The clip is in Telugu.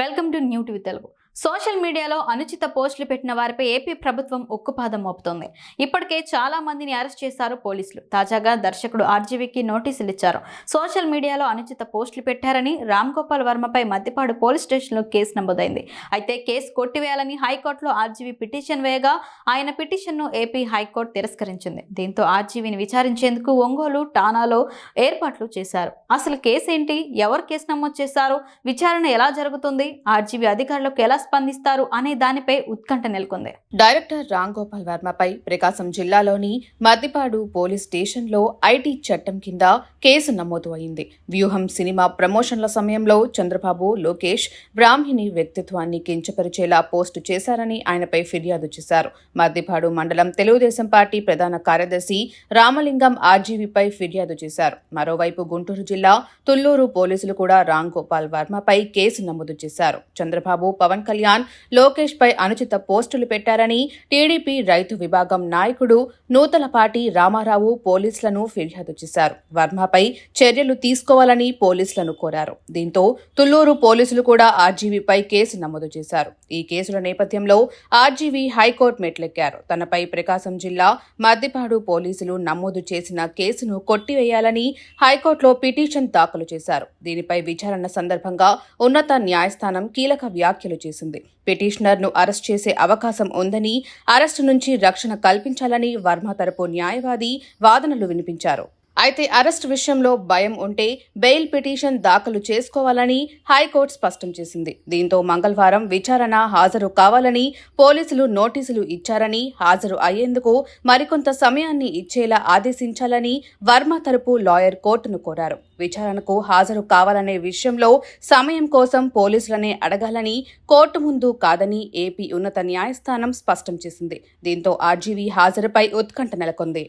Welcome to new TV Telugu. Social మీడియాలో అనుచిత పోస్టులు పెట్టిన వారిపై ఏపీ ప్రభుత్వం ఉక్కుపాదం మోపుతోంది. ఇప్పటికే చాలా మందిని అరెస్ట్ చేశారు పోలీసులు. తాజాగా దర్శకుడు ఆర్జీవీకి నోటీసులు ఇచ్చారు. సోషల్ మీడియాలో అనుచిత పోస్టులు పెట్టారని రామ్ గోపాల్ వర్మపై మద్దిపాడు పోలీస్ స్టేషన్లో కేసు నమోదైంది. అయితే కేసు కొట్టివేయాలని హైకోర్టులో ఆర్జీవీ పిటిషన్ వేయగా ఆయన పిటిషన్ను ఏపీ హైకోర్టు తిరస్కరించింది. దీంతో ఆర్జీవీని విచారించేందుకు ఒంగోలు, టానాలో ఏర్పాట్లు చేశారు. అసలు కేసు ఏంటి, ఎవరు కేసు నమోదు చేశారు, విచారణ ఎలా జరుగుతుంది, ఆర్జీవీ అధికారులకు ఎలా స్పందిస్తారు అనే దానిపై ఉత్కంఠ నెలకొంది. డైరెక్టర్ రామ్ గోపాల్ వర్మపై ప్రకాశం జిల్లాలోని మద్దిపాడు పోలీస్ స్టేషన్లో ఐటీ చట్టం కింద కేసు నమోదు అయింది. వ్యూహం సినిమా ప్రమోషన్ల సమయంలో చంద్రబాబు, లోకేష్ బ్రాహ్మిణి వ్యక్తిత్వాన్ని కించపరిచేలా పోస్టు చేశారని ఆయనపై ఫిర్యాదు చేశారు. మద్దిపాడు మండలం తెలుగుదేశం పార్టీ ప్రధాన కార్యదర్శి రామలింగం ఆర్జీవీపై ఫిర్యాదు చేశారు. మరోవైపు గుంటూరు జిల్లా తుళ్లూరు పోలీసులు కూడా రామ్ గోపాల్ వర్మపై కేసు నమోదు చేశారు. చంద్రబాబు, పవన్ కళ్యాణ్, లోకేష్ పై అనుచిత పోస్టులు పెట్టారని టీడీపీ రైతు విభాగం నాయకుడు నూతలపాటి రామారావు పోలీసులను ఫిర్యాదు చేశారు. వర్మపై చర్యలు తీసుకోవాలని పోలీసులను కోరారు. దీంతో తుళ్లూరు పోలీసులు కూడా ఆర్జీవీపై కేసు నమోదు చేశారు. ఈ కేసుల నేపథ్యంలో ఆర్జీవీ హైకోర్టు మెట్లెక్కారు. తనపై ప్రకాశం జిల్లా మద్దిపాడు పోలీసులు నమోదు చేసిన కేసును కొట్టివేయాలని హైకోర్టులో పిటిషన్ దాఖలు చేశారు. దీనిపై విచారణ సందర్భంగా ఉన్నత న్యాయస్థానం కీలక వ్యాఖ్యలు చేసింది. పిటిషనర్ను అరెస్ట్ చేసే అవకాశం ఉందని, అరెస్టు నుంచి రక్షణ కల్పించాలని వర్మ తరపు న్యాయవాది వాదనలు వినిపించారు. అయితే అరెస్టు విషయంలో భయం ఉంటే బెయిల్ పిటిషన్ దాఖలు చేసుకోవాలని హైకోర్టు స్పష్టం చేసింది. దీంతో మంగళవారం విచారణ హాజరు కావాలని పోలీసులు నోటీసులు ఇచ్చారని, హాజరు అయ్యేందుకు మరికొంత సమయాన్ని ఇచ్చేలా ఆదేశించాలని వర్మ తరపు లాయర్ కోర్టును కోరారు. విచారణకు హాజరు కావాలనే విషయంలో సమయం కోసం పోలీసులనే అడగాలని, కోర్టు ముందు కాదని ఏపీ ఉన్నత న్యాయస్థానం స్పష్టం చేసింది. దీంతో ఆర్జీవీ హాజరుపై ఉత్కంఠ నెలకొంది.